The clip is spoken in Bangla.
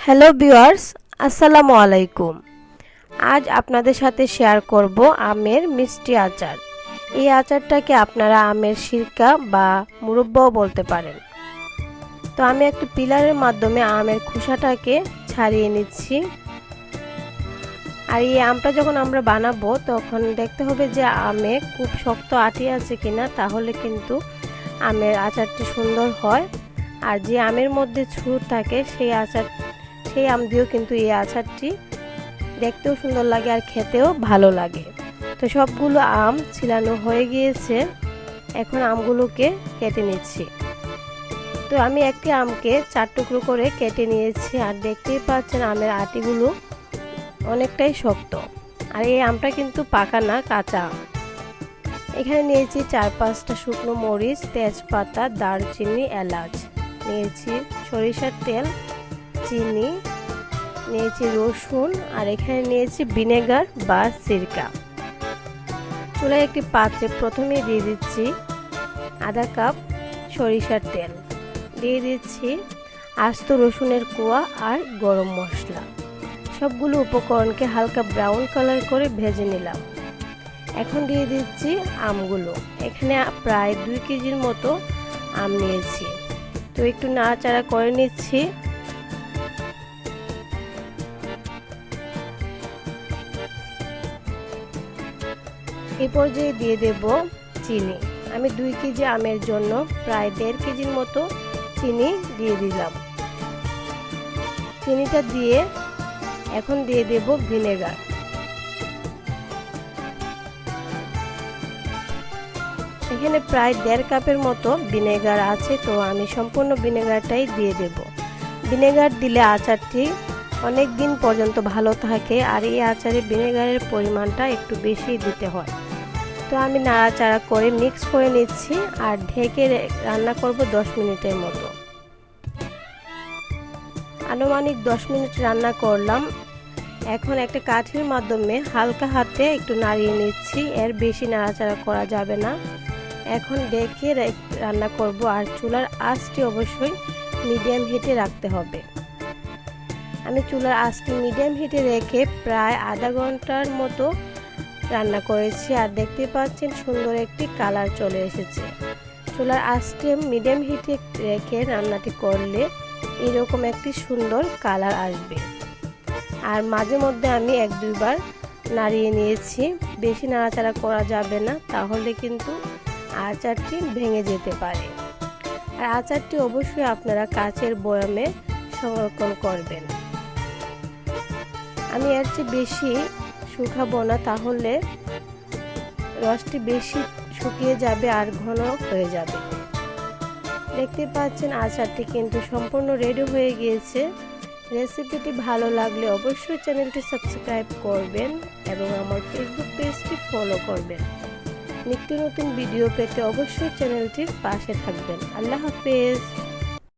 হ্যালো ভিউয়ার্স, আসসালামু আলাইকুম। আজ আপনাদের সাথে শেয়ার করব আমের মিষ্টি আচার। এই আচারটাকে আপনারা আমের সিরকা বা মুরব্বাও বলতে পারেন। তো আমি একটি পিলারের মাধ্যমে আমের খোসাটাকে ছাড়িয়ে নিচ্ছি। আর এই আমটা যখন আমরা বানাবো তখন দেখতে হবে যে আমে খুব শক্ত আটি আছে কিনা, তাহলে কিন্তু আমের আচারটি সুন্দর হয়। আর যে আমের মধ্যে ছুর থাকে সেই আম দিয়েও কিন্তু এই আচারটি দেখতেও সুন্দর লাগে আর খেতেও ভালো লাগে। তো সবগুলো আম ছিলানো হয়ে গিয়েছে, এখন আমগুলোকে কেটে নিচ্ছি। তো আমি একটি আমকে 4 টুকরো করে কেটে নিয়েছি। আর দেখতেই পাচ্ছেন আমের আটিগুলো অনেকটাই শক্ত। আর এই আমটা কিন্তু পাকা না, কাঁচা আম। এখানে নিয়েছি 4-5টা শুকনো মরিচ, তেজপাতা, দারচিনি, এলাচ, নিয়েছি সরিষার তেল, চিনি, নিয়েছি রসুন, আর এখানে নিয়েছি ভিনেগার বা সিরকা। চুলায় একটি পাত্রে প্রথমে দিয়ে দিচ্ছি আধা কাপ সরিষার তেল, দিয়ে দিচ্ছি আস্ত রসুনের কোয়া আর গরম মশলা। সবগুলো উপকরণকে হালকা ব্রাউন কালার করে ভেজে নিলাম। এখন দিয়ে দিচ্ছি আমগুলো। এখানে প্রায় 2 কেজির মতো আম নিয়েছি। তো একটু নাড়াচাড়া করে নিচ্ছি। এই পর্যায়ে দিয়ে দেব চিনি। আমি 2 কেজি আমের জন্য প্রায় 1.5 কেজির মতো চিনি দিয়ে দিলাম। চিনিটা দিয়ে এখন দিয়ে দেব ভিনেগার। এখানে প্রায় 1.5 কাপের মতো ভিনেগার আছে, তো আমি সম্পূর্ণ ভিনেগারটাই দিয়ে দেব। ভিনেগার দিলে আচারটি অনেক দিন পর্যন্ত ভালো থাকে, আর এই আচারে ভিনেগারের পরিমাণটা একটু বেশি দিতে হয়। তো আমি নাড়াচাড়া করে মিক্স করে নিচ্ছি আর ঢেকে রান্না করব 10 মিনিটের মতো। আনুমানিক 10 মিনিট রান্না করলাম। এখন একটা কাঠির মাধ্যমে হালকা হাতে একটু নাড়িয়ে নিচ্ছি, এর বেশি নাড়াচাড়া করা যাবে না। এখন ঢেকে রান্না করব, আর চুলার আঁচটি অবশ্যই মিডিয়াম হিটে রাখতে হবে। আমি চুলার আঁচটি মিডিয়াম হিটে রেখে প্রায় আধা ঘন্টার মতো রান্না করেছি, আর দেখতে পাচ্ছেন সুন্দর একটি কালার চলে এসেছে। চুলার আঁচটি মিডিয়াম হিটে রেখে রান্নাটি করলে এরকম একটি সুন্দর কালার আসবে। আর মাঝে মধ্যে আমি 1-2 বার নাড়িয়ে নিয়েছি। বেশি নাড়াচাড়া করা যাবে না, তাহলে কিন্তু আচারটি ভেঙে যেতে পারে। আর আচারটি অবশ্যই আপনারা কাচের বয়ামে সংরক্ষণ করবেন। আমি এর চেয়ে বেশি শুকাবো না, তাহলে রসটি বেশি শুকিয়ে যাবে আর ঘন হয়ে যাবে। দেখতে পাচ্ছেন আচারটি কিন্তু সম্পূর্ণ রেডি হয়ে গিয়েছে। রেসিপিটি ভালো লাগলে অবশ্যই চ্যানেলটি সাবস্ক্রাইব করবেন এবং আমার ফেসবুক পেজটি ফলো করবেন। নিত্য নতুন ভিডিও পেতে অবশ্যই চ্যানেলটির পাশে থাকবেন। আল্লাহ হাফেজ।